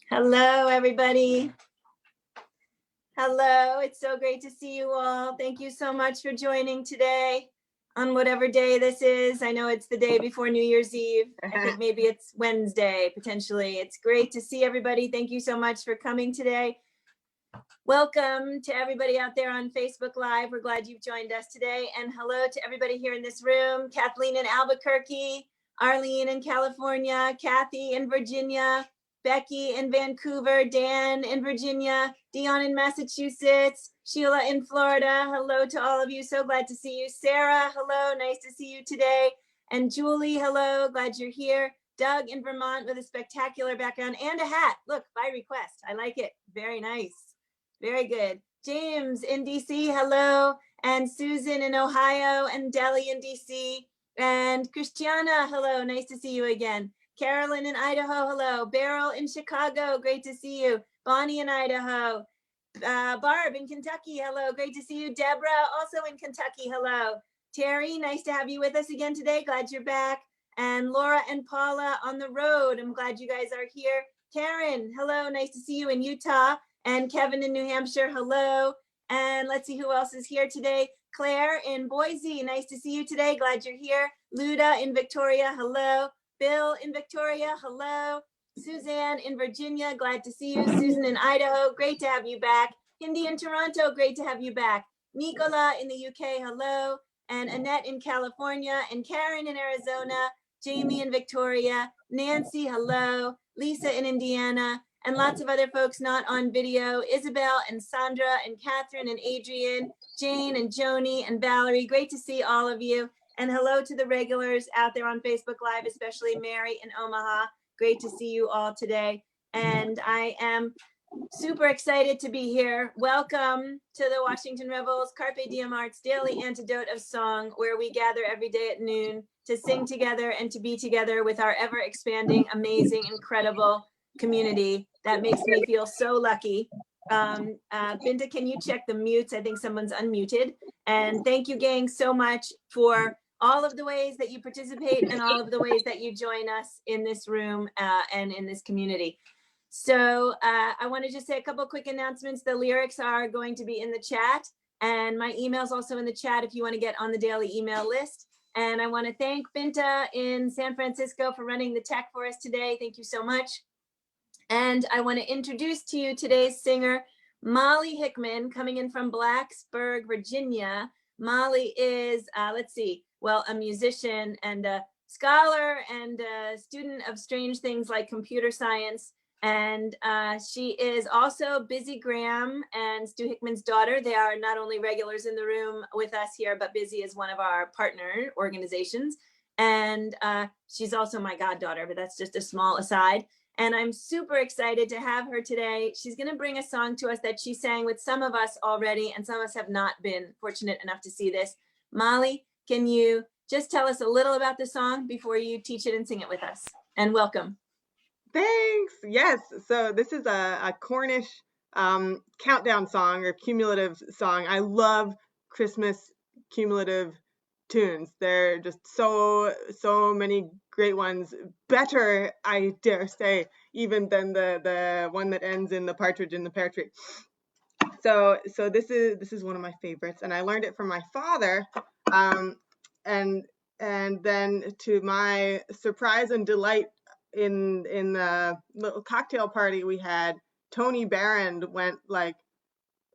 Hello, everybody. Hello, it's so great to see you all. Thank you so much for joining today on whatever day this is. I know it's the day before New Year's Eve. I think maybe it's Wednesday, potentially. It's great to see everybody. Thank you so much for coming today. Welcome to everybody out there on Facebook Live. We're glad you've joined us today. And hello to everybody here in this room. Kathleen in Albuquerque, Arlene in California, Kathy in Virginia, Becky in Vancouver, Dan in Virginia, Dion in Massachusetts, Sheila in Florida. Hello to all of you. So glad to see you. Sarah, hello. Nice to see you today. And Julie, hello. Glad you're here. Doug in Vermont with a spectacular background and a hat. Look, by request. I like it. Very nice. Very good. James in DC, hello. And Susan in Ohio and Deli in DC. And Christiana, hello. Nice to see you again. Carolyn in Idaho, hello. Beryl in Chicago, great to see you. Bonnie in Idaho. Barb in Kentucky, hello. Great to see you. Deborah, also in Kentucky, hello. Terry, nice to have you with us again today. Glad you're back. And Laura and Paula on the road. I'm glad you guys are here. Karen, hello. Nice to see you in Utah. And Kevin in New Hampshire, hello. And let's see who else is here today. Claire in Boise, nice to see you today. Glad you're here. Luda in Victoria, hello. Bill in Victoria, hello. Suzanne in Virginia, glad to see you. Susan in Idaho, great to have you back. Hindi in Toronto, great to have you back. Nicola in the UK, hello. And Annette in California, and Karen in Arizona, Jamie in Victoria, Nancy, hello. Lisa in Indiana, and lots of other folks not on video. Isabel and Sandra and Catherine and Adrian, Jane and Joni and Valerie, great to see all of you. And hello to the regulars out there on Facebook Live, especially Mary in Omaha. Great to see you all today. And I am super excited to be here. Welcome to the Washington Rebels Carpe Diem Arts Daily Antidote of Song, where we gather every day at noon to sing together and to be together with our ever expanding, amazing, incredible community. That makes me feel so lucky. Binta, can you check the mutes? I think someone's unmuted. And thank you, gang, so much for all of the ways that you participate and all of the ways that you join us in this room and in this community. So I want to just say a couple of quick announcements. The lyrics are going to be in the chat, and my email's also in the chat if you want to get on the daily email list. And I want to thank Binta in San Francisco for running the tech for us today. Thank you so much. And I want to introduce to you today's singer, Molly Hickman, coming in from Blacksburg, Virginia. Molly is, let's see, well, a musician and a scholar and a student of strange things like computer science. And she is also Busy Graham and Stu Hickman's daughter. They are not only regulars in the room with us here, but Busy is one of our partner organizations. And she's also my goddaughter, but that's just a small aside. And I'm super excited to have her today. She's going to bring a song to us that she sang with some of us already, and some of us have not been fortunate enough to see this. Molly, can you just tell us a little about the song before you teach it and sing it with us? And welcome. Thanks. Yes. So this is a Cornish countdown song or cumulative song. I love Christmas cumulative tunes. They're just so many great ones. Better, I dare say, even than the one that ends in the partridge in the pear tree. So this is one of my favorites, and I learned it from my father. And then to my surprise and delight, in the little cocktail party we had, Tony Barron went like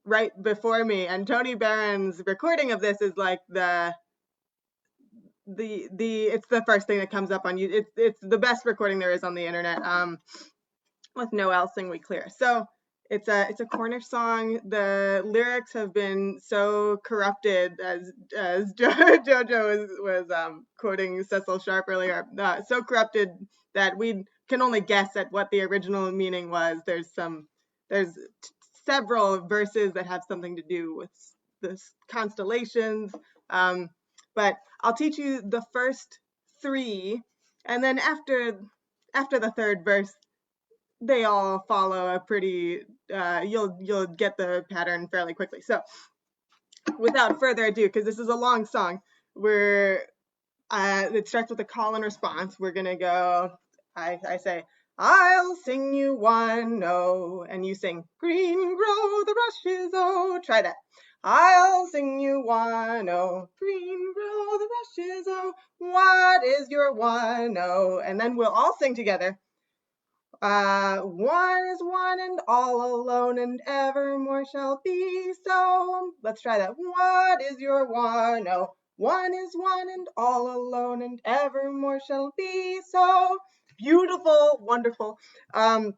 right before me, and Tony Barron's recording of this is like it's the first thing that comes up on you. It's the best recording there is on the internet, with no else sing we clear. So it's a Cornish song. The lyrics have been so corrupted, as Jojo was quoting Cecil Sharp earlier, so corrupted that we can only guess at what the original meaning was. There's several verses that have something to do with the constellations, but I'll teach you the first three, and then after the third verse, they all follow a pretty, you'll get the pattern fairly quickly. So without further ado, because this is a long song, it starts with a call and response. We're gonna go, I say, I'll sing you one, oh, and you sing, green grow the rushes, oh. Try that. I'll sing you one, oh, green grow the rushes, oh. What is your one, oh? And then we'll all sing together. One is one and all alone and evermore shall be so. Let's try that. What is your one, oh? One is one and all alone and evermore shall be so. Beautiful, wonderful. And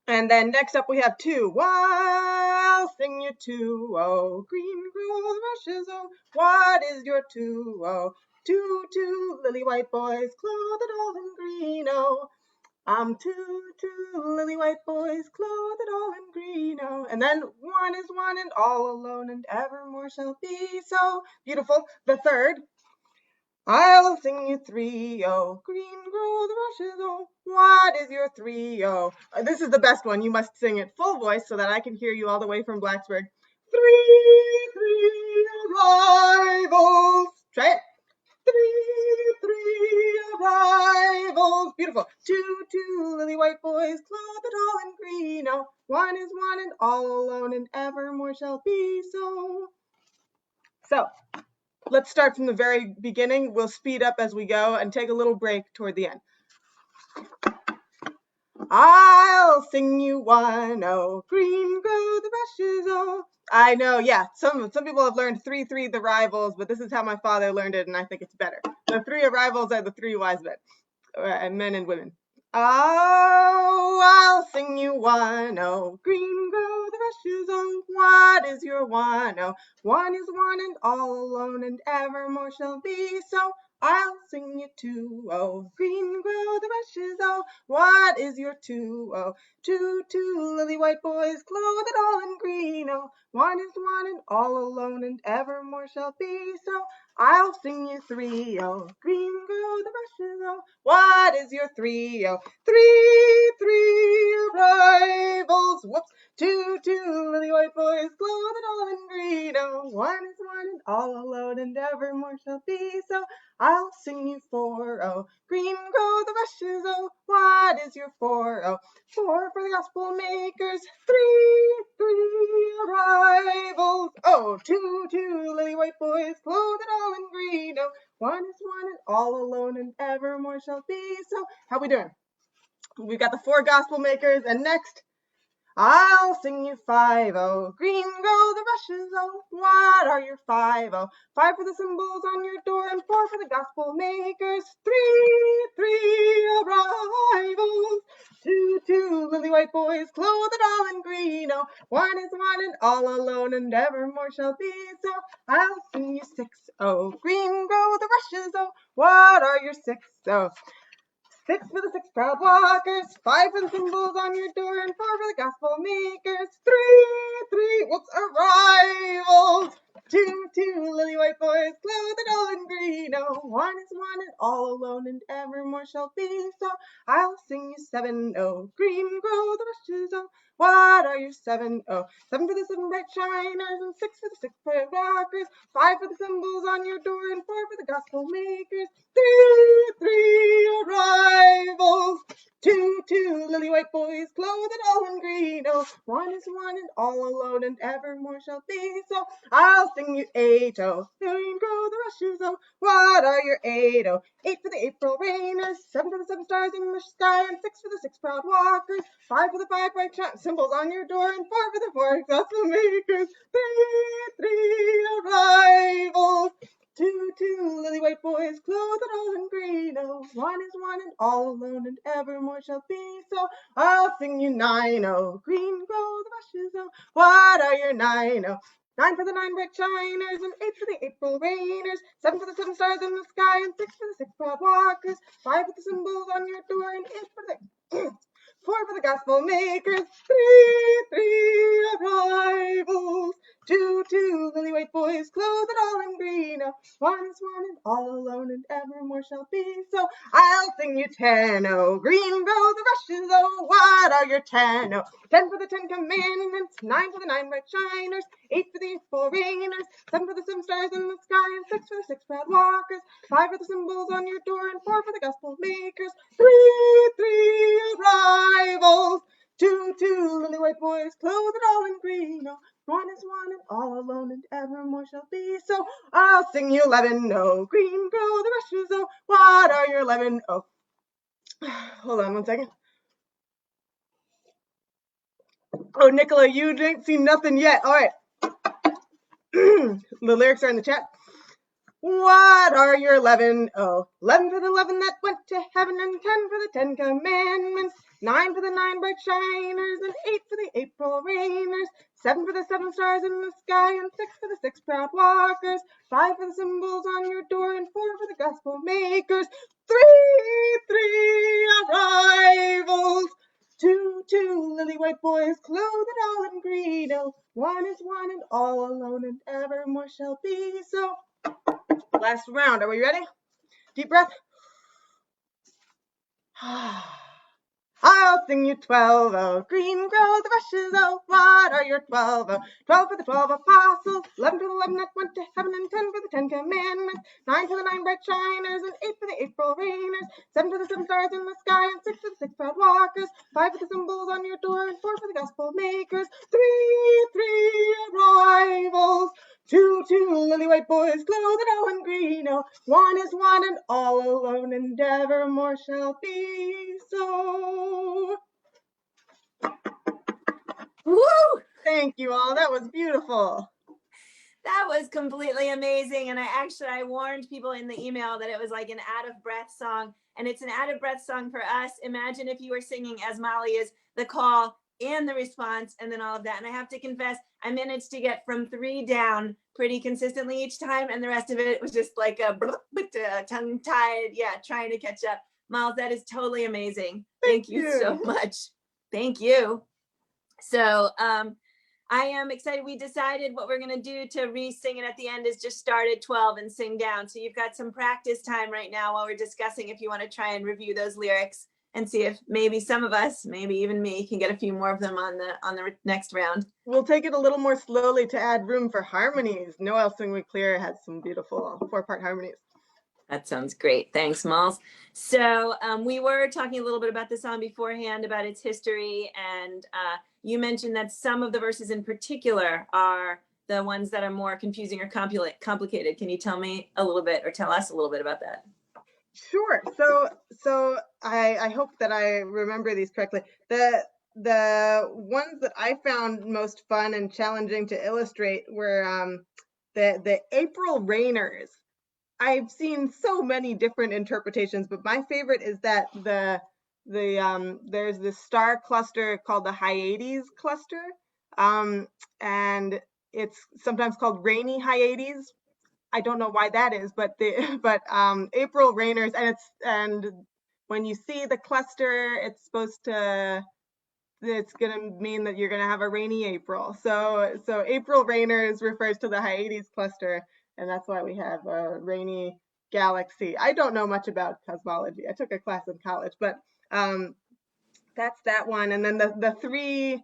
then next up we have two. I'll sing you two, oh, green grow the rushes, oh. What is your two, oh? Two lily white boys clothed all in green, oh. Two lily white boys clothed all in green, oh. And then one is one and all alone and evermore shall be so. Beautiful. The third. I'll sing you three, oh, green grow the rushes, oh. What is your three, oh? This is the best one. You must sing it full voice so that I can hear you all the way from Blacksburg. Three arrivals. Try it. Three arrivals. Beautiful. Two lily white boys clothed all in green, oh. One is one and all alone and evermore shall be so. So, let's start from the very beginning. We'll speed up as we go and take a little break toward the end. I'll sing you one, oh, green grow the rushes, oh. I know, yeah, some people have learned three, the rivals, but this is how my father learned it, and I think it's better. The three arrivals are the three wise men and women. Oh, I'll sing you one, oh, green grow the rushes, oh. What is your one, oh? One is one and all alone and evermore shall be so. I'll sing you two, oh, green grow the rushes, oh. What is your two, oh? Two lily white boys clothed all in green, oh. One is one and all alone and evermore shall be so. I'll sing you three, oh, green grow the rushes, oh. What is your three, oh? Three arrivals. Whoops. Two lily white boys clothed all in green, oh. One is one and all alone and evermore shall be so. I'll sing you four, oh, green grow the rushes, oh. What is your four, oh? Four for the gospel makers. Three arrivals. Oh, two lily white boys clothed all in green, oh. One is one and all alone and evermore shall be so. How we doing? We've got the four gospel makers, and next, I'll sing you five, oh, green grow the rushes, oh. What are your five, oh? Five for the symbols on your door and four for the gospel makers. Three arrivals. Two lily white boys clothed all in green, oh. One is one and all alone and evermore shall be so. I'll sing you six, oh, green grow the rushes, oh. What are your six, oh? Six for the six proud walkers, five for the symbols on your door, and four for the gospel makers. Three, whoops, arrivals. Two lily white boys clothed all in green, oh. One is one and all alone and evermore shall be so. I'll sing you seven, oh, green grow the rushes, oh. What are your seven, oh? Seven for the seven bright shiners, and six for the six proud walkers, five for the symbols on your door, and four for the gospel makers. Three arrivals. Two lily white boys clothed all in green, oh. One is one and all alone and evermore shall be so. I'll sing you eight, oh, green grow the rushes, oh. What are your eight, oh? Eight for the April rainers, seven for the seven stars in the sky, and six for the six proud walkers, five for the five bright symbols on your door, and four for the four gospel makers. Three arrivals. Two lily white boys clothed all in green, oh. One is one and all alone and evermore shall be so. I'll sing you nine, oh, green grow the rushes, oh. What are your nine, oh? Nine for the nine bright shiners, and eight for the April rainers, seven for the seven stars in the sky, and six for the six proud walkers, five for the symbols on your door, and eight for the four for the gospel makers. Three arrivals. Two two lily white boys, clothed all in green. Oh, one is one and all alone and evermore shall be. So I'll sing you 10. Oh, green grow the rushes. Oh, what are your 10? Oh, 10 for the 10 commandments, 9 for the 9 bright shiners, 8 for the 8 full rainers, 7 for the 7 stars in the sky, and 6 for the 6 proud walkers, 5 for the symbols on your door, and 4 for the gospel makers. 3 arrivals. Two lily white boys, clothed all in green. Oh, one is one and all alone and evermore shall be. So I'll sing you 11. Oh, green grow the rushes. Oh, what are your 11? Oh, hold on one second. Oh, Nicola, you didn't see nothing yet. All right. The lyrics are in the chat. What are your 11? Oh, 11 for the 11 that went to heaven, and 10 for the 10 commandments, 9 for the 9 bright shiners, and 8 for the April rainers, 7 for the 7 stars in the sky, and 6 for the 6 proud walkers, 5 for the symbols on your door, and 4 for the gospel makers. 3 arrivals. Two lily white boys, clothed all in green. Oh, one is one and all alone and evermore shall be. So last round. Are we ready? Deep breath. I'll sing you 12. Oh, green grow the rushes. Oh, what are your 12? Oh, 12 for the 12 apostles, 11 for the 11 that went to heaven, and 10 for the 10 commandments, 9 for the 9 bright shiners, and 8 for the April rainers, 7 for the 7 stars in the sky, and 6 for the 6 proud walkers, 5 for the symbols on your door, and 4 for the gospel makers. 3 arrivals. Two lily white boys, clothed all in green. Oh, one is one and all alone, and evermore shall be. So Woo! thank you all. That was beautiful. That was completely amazing. And I warned people in the email that it was like an out of breath song. And it's an out of breath song for us. Imagine if you were singing as Molly is, the call and the response and then all of that. And I have to confess, I managed to get from 3 down pretty consistently each time. And the rest of it was just like a tongue tied. Yeah, trying to catch up. Miles, that is totally amazing. Thank you so much. Thank you. So, I am excited. We decided what we're going to do to re-sing it at the end is just start at 12 and sing down. So you've got some practice time right now while we're discussing if you want to try and review those lyrics and see if maybe some of us, maybe even me, can get a few more of them on the next round. We'll take it a little more slowly to add room for harmonies. Noel Sing We Clear has some beautiful 4-part harmonies. That sounds great. Thanks, Malls. So we were talking a little bit about the song beforehand, about its history, and you mentioned that some of the verses in particular are the ones that are more confusing or complicated. Can you tell me a little bit, or tell us a little bit about that? Sure. So I hope that I remember these correctly. The ones that I found most fun and challenging to illustrate were the April rainers. I've seen so many different interpretations, but my favorite is that there's this star cluster called the Hyades cluster, and it's sometimes called rainy Hyades. I don't know why that is, but April rainers, and when you see the cluster, it's gonna mean that you're gonna have a rainy April. So April rainers refers to the Hyades cluster, and that's why we have a rainy galaxy. I don't know much about cosmology. I took a class in college, but that's that one. And then the 3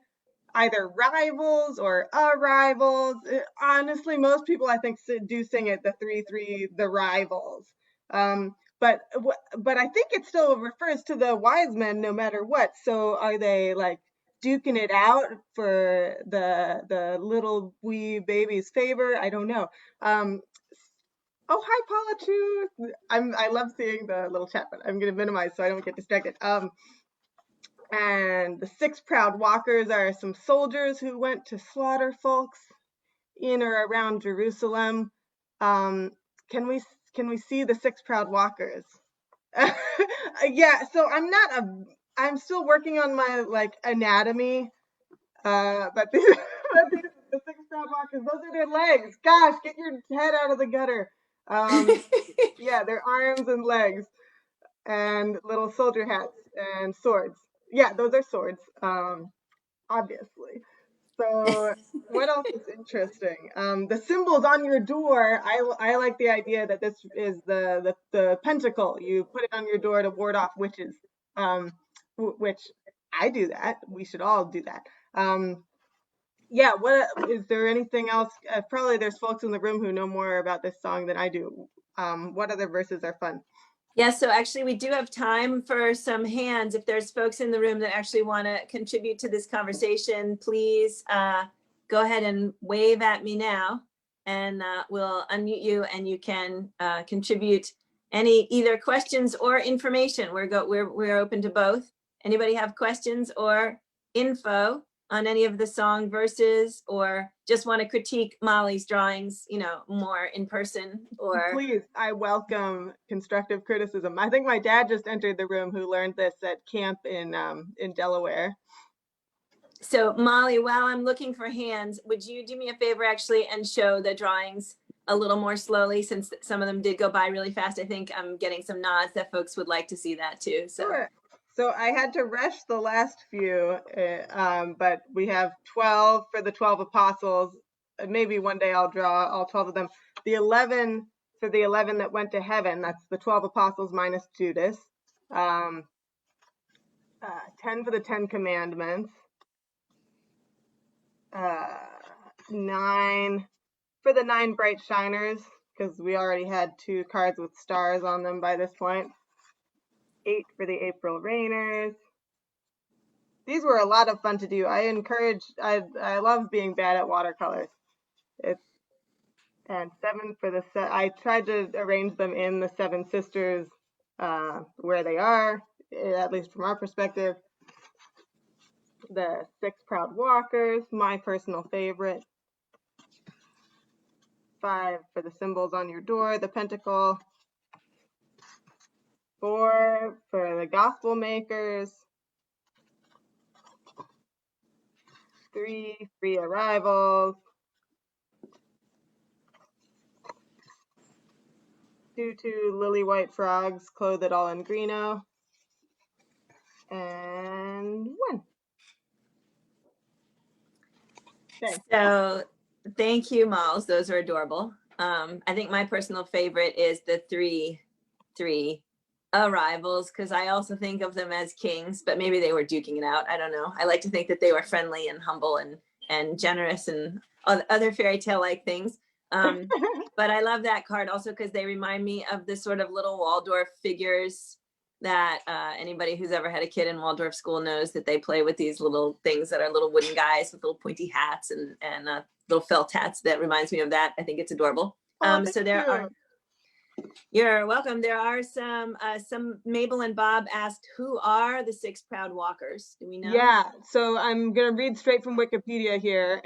either rivals or arrivals. Honestly, most people I think do sing it the 3 the rivals. But I think it still refers to the wise men no matter what. So are they like duking it out for the little wee baby's favor? I don't know. Oh, hi, Paula too. I love seeing the little chat, but I'm gonna minimize so I don't get distracted. And the 6 proud walkers are some soldiers who went to slaughter folks in or around Jerusalem. Can we see the 6 proud walkers? Yeah, so I'm still working on my like anatomy, but the 6 proud walkers, those are their legs. Gosh, get your head out of the gutter. Yeah, their arms and legs and little soldier hats and swords. Yeah, those are swords, obviously. So what else is interesting? The symbols on your door. I like the idea that this is the pentacle. You put it on your door to ward off witches. Which I do that. We should all do that. Yeah. What is there anything else? Probably there's folks in the room who know more about this song than I do. What other verses are fun? Yeah, so actually we do have time for some hands. If there's folks in the room that actually want to contribute to this conversation, please go ahead and wave at me now, and we'll unmute you, and you can contribute any either questions or information. We're open to both. Anybody have questions or info on any of the song verses, or just want to critique Molly's drawings, more in person? Or Please, I welcome constructive criticism. I think my dad just entered the room, who learned this at camp in Delaware. so Molly, while I'm looking for hands, would you do me a favor actually and show the drawings a little more slowly, since some of them did go by really fast? I think I'm getting some nods that folks would like to see that too. So Sure. So I had to rush the last few, but we have 12 for the 12 apostles. Maybe one day I'll draw all 12 of them. The 11 for the 11 that went to heaven. That's the 12 apostles minus Judas. 10 for the 10 commandments. 9 for the 9 bright shiners, because we already had 2 cards with stars on them by this point. 8 for the April rainers. These were a lot of fun to do. I love being bad at watercolors. And 7 for the I tried to arrange them in the 7 sisters where they are, at least from our perspective. The 6 proud walkers, my personal favorite. 5 for the symbols on your door, the pentacle. 4 for the gospel makers. 3 free arrivals. 2 lily white frogs clothed all in greeno. And 1. Okay. So thank you, Malls. Those are adorable. I think my personal favorite is the three arrivals, because I also think of them as kings, but maybe they were duking it out. I don't know. I like to think that they were friendly and humble and generous and other fairy tale like things. But I love that card also because they remind me of the sort of little Waldorf figures that anybody who's ever had a kid in Waldorf school knows, that they play with these little things that are little wooden guys with little pointy hats and little felt hats. That reminds me of that. I think it's adorable. So there are, you're welcome. There are some Mabel and Bob asked, who are the 6 proud walkers? Do we know? Yeah, so I'm going to read straight from Wikipedia here.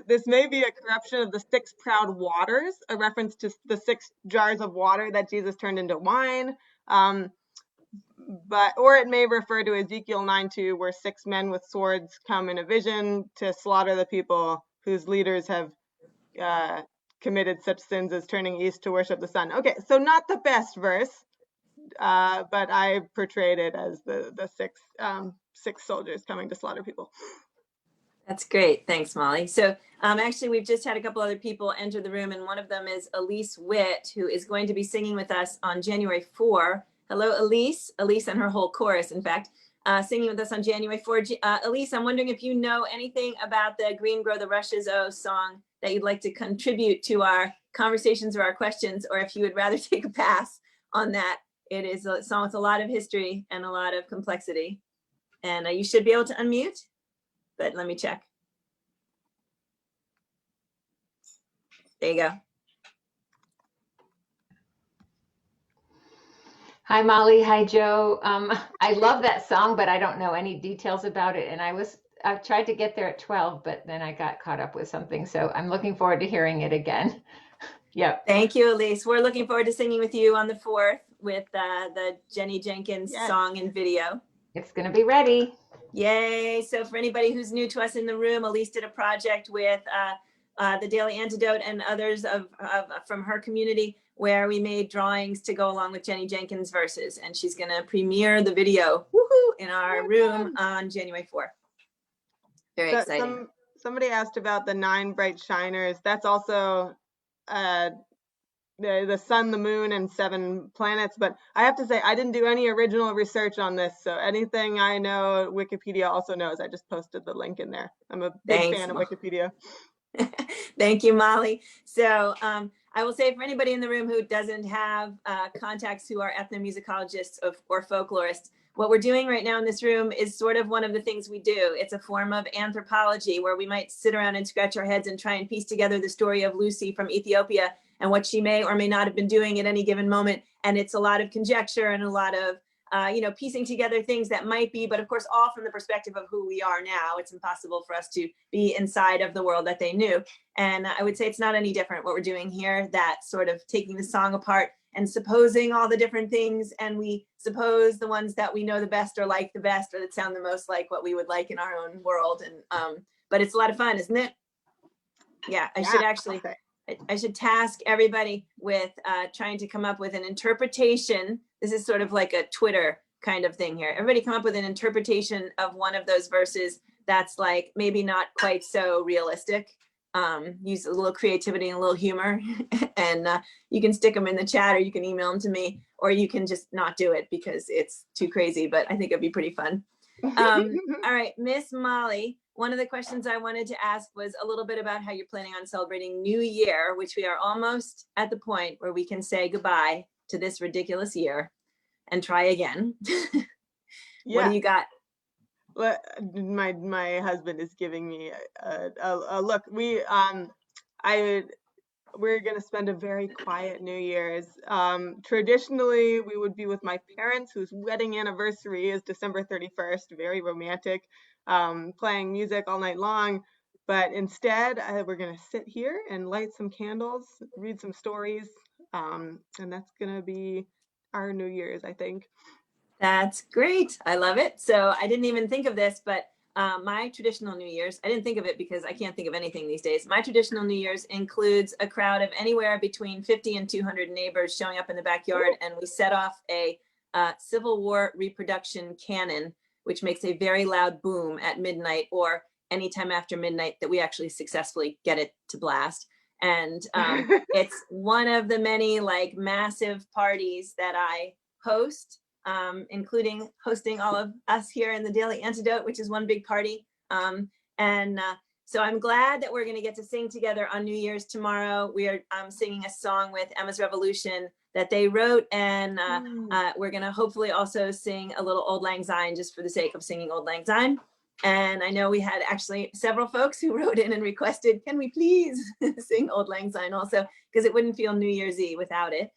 This may be a corruption of the 6 proud waters, a reference to the 6 jars of water that Jesus turned into wine. Or it may refer to Ezekiel 9:2, where 6 men with swords come in a vision to slaughter the people whose leaders have committed such sins as turning east to worship the sun. Okay, so not the best verse, but I portrayed it as the 6 soldiers coming to slaughter people. That's great. Thanks, Molly. So actually, we've just had a couple other people enter the room, and one of them is Elise Witt, who is going to be singing with us on January 4. Hello, Elise. Elise and her whole chorus, in fact, singing with us on January 4. Elise, I'm wondering if you know anything about the Green Grow the Rushes Oh song that you'd like to contribute to our conversations or our questions, or if you would rather take a pass on that. It is a song with a lot of history and a lot of complexity. And you should be able to unmute, but let me check. There you go. Hi, Molly. Hi, Joe. I love that song, but I don't know any details about it. And I've tried to get there at 12, but then I got caught up with something. So I'm looking forward to hearing it again. Yep. Thank you, Elise. We're looking forward to singing with you on the 4th with the Jenny Jenkins song and video. It's going to be ready. Yay. So for anybody who's new to us in the room, Elise did a project with the Daily Antidote and others from her community, where we made drawings to go along with Jenny Jenkins verses, and she's going to premiere the video in our room on January 4th. Very exciting. somebody asked about the 9 bright shiners. That's also the sun, the moon, and 7 planets. But I have to say, I didn't do any original research on this. So anything I know, Wikipedia also knows. I just posted the link in there. I'm a big Thanks, fan of Wikipedia. Thank you, Molly. So I will say for anybody in the room who doesn't have contacts who are ethnomusicologists or folklorists, what we're doing right now in this room is sort of one of the things we do. It's a form of anthropology where we might sit around and scratch our heads and try and piece together the story of Lucy from Ethiopia and what she may or may not have been doing at any given moment. And it's a lot of conjecture and a lot of piecing together things that might be, but of course, all from the perspective of who we are now. It's impossible for us to be inside of the world that they knew. And I would say it's not any different what we're doing here, that sort of taking the song apart and supposing all the different things. And we suppose the ones that we know the best or like the best, or that sound the most like what we would like in our own world. And but it's a lot of fun, isn't it? Yeah, I should task everybody with trying to come up with an interpretation. This is sort of like a Twitter kind of thing here. Everybody come up with an interpretation of one of those verses that's like maybe not quite so realistic. Use a little creativity and a little humor. And you can stick them in the chat, or you can email them to me, or you can just not do it because it's too crazy, but I think it'd be pretty fun. All right, Miss Molly, one of the questions I wanted to ask was a little bit about how you're planning on celebrating New Year, which we are almost at the point where we can say goodbye to this ridiculous year and try again. What do you got? Well, my husband is giving me a look. We're gonna spend a very quiet New Year's. Traditionally, we would be with my parents, whose wedding anniversary is December 31st. Very romantic, playing music all night long. But instead, we're gonna sit here and light some candles, read some stories, and that's gonna be our New Year's, I think. That's great. I love it. So I didn't even think of this, but my traditional New Year's, I didn't think of it because I can't think of anything these days. My traditional New Year's includes a crowd of anywhere between 50 and 200 neighbors showing up in the backyard, and we set off a Civil War reproduction cannon, which makes a very loud boom at midnight or anytime after midnight that we actually successfully get it to blast. And it's one of the many like massive parties that I host, including hosting all of us here in the Daily Antidote, which is one big party. So I'm glad that we're going to get to sing together on New Year's tomorrow. We are singing a song with Emma's Revolution that they wrote, and we're going to hopefully also sing a little Old Lang Syne just for the sake of singing Old Lang Syne. And I know we had actually several folks who wrote in and requested, can we please sing Old Lang Syne also, because it wouldn't feel New Year's Eve without it.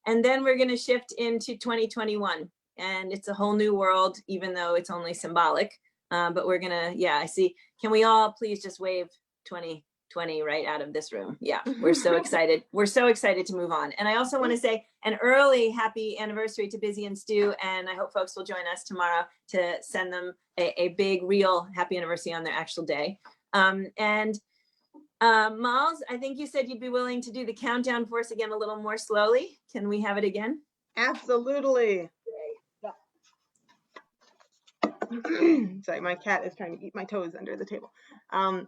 And then we're going to shift into 2021, and it's a whole new world, even though it's only symbolic. But we're going to, I see. Can we all please just wave 2020 right out of this room? Yeah, we're so excited. We're so excited to move on. And I also want to say an early happy anniversary to Busy and Stu. And I hope folks will join us tomorrow to send them a big, real happy anniversary on their actual day. Miles, I think you said you'd be willing to do the countdown for us again a little more slowly. Can we have it again? Absolutely. Sorry, my cat is trying to eat my toes under the table. I'll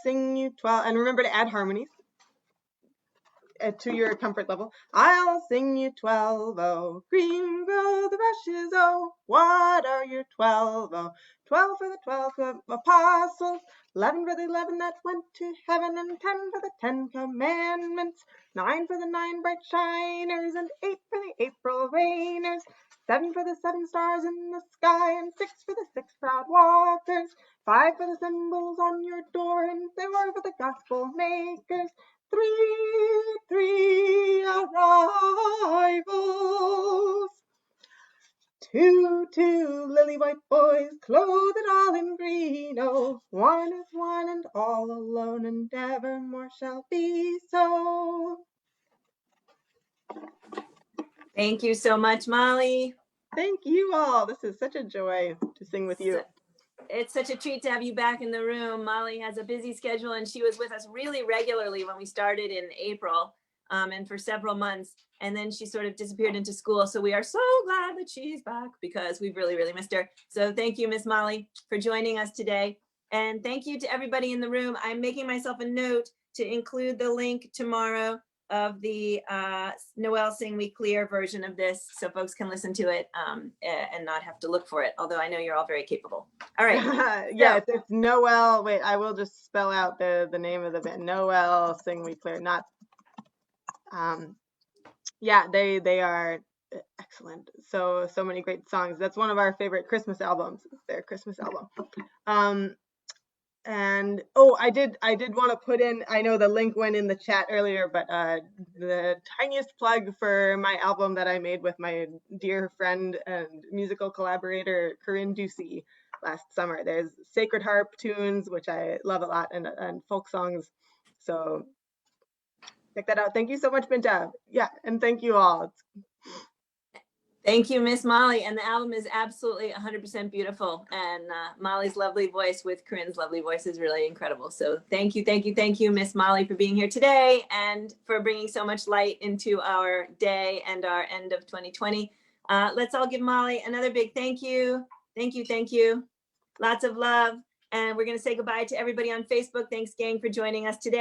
sing you 12, and remember to add harmonies to your comfort level. I'll sing you 12, oh, green grow the rushes, oh, what are your 12, oh, 12 for the 12 apostles, 11 for the 11 that went to heaven, and 10 for the 10 commandments, 9 for the 9 bright shiners, and 8 for the April rainers, 7 for the 7 stars in the sky, and 6 for the 6 proud walkers, 5 for the symbols on your door, and 4 for the gospel makers, 3 arrivals. 2 lily white boys, clothed all in green. Oh, 1 is 1 and all alone, and evermore shall be so. Thank you so much, Molly. Thank you all. This is such a joy to sing with you. It's such a treat to have you back in the room. Molly has a busy schedule, and she was with us really regularly when we started in April. and for several months. And then she sort of disappeared into school. So we are so glad that she's back because we've really, really missed her. So thank you, Miss Molly, for joining us today. And thank you to everybody in the room. I'm making myself a note to include the link tomorrow of the Noel Sing We Clear version of this so folks can listen to it and not have to look for it, although I know you're all very capable. All right. Yes, it's Noel. Wait, I will just spell out the name of the band. Noel Sing We Clear. Not yeah, they are excellent. So many great songs. That's one of our favorite Christmas albums. It's their Christmas album. And oh, I did want to put in, I know the link went in the chat earlier, but the tiniest plug for my album that I made with my dear friend and musical collaborator Corinne Ducey last summer. There's sacred harp tunes, which I love a lot, and folk songs. So check that out. Thank you so much, Binta. Yeah, and thank you all. Thank you, Miss Molly. And the album is absolutely 100% beautiful. And Molly's lovely voice with Corinne's lovely voice is really incredible. So thank you, Miss Molly, for being here today and for bringing so much light into our day and our end of 2020. Let's all give Molly another big thank you. Thank you. Lots of love. And we're going to say goodbye to everybody on Facebook. Thanks, gang, for joining us today.